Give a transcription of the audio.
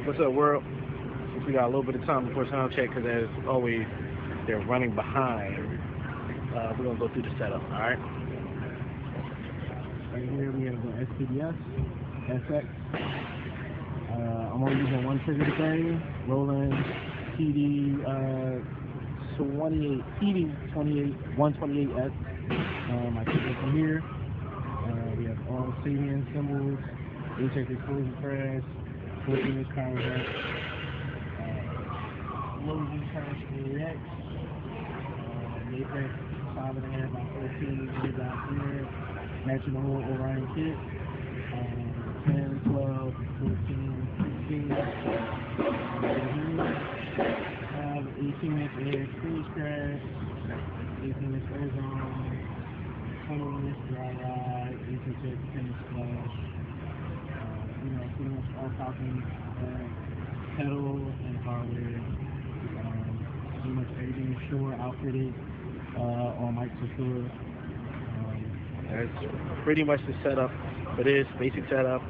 What's up, world? Since we got a little bit of time before sound check, because as always, they're running behind. We're gonna go through the setup. All right. Right here we have the SPDS, SX. I'm only using one trigger today. Rolling PD 128S. I took it from here. We have all Sabian symbols, HX explosion crash, 14-inch power jack, explosion crash AX, Apex 5.5 by 14 inches out here, matching the whole Orion kit, 10, 12, 14, 16. Have 18-inch AX cruise crash, 18-inch ozone, 21-inch dry ride, 18-inch 10-inch splash. Pretty much all Falcon pedal and hardware. Pretty much everything is sure outfitted. All mics are sure. That's pretty much the setup for this basic setup.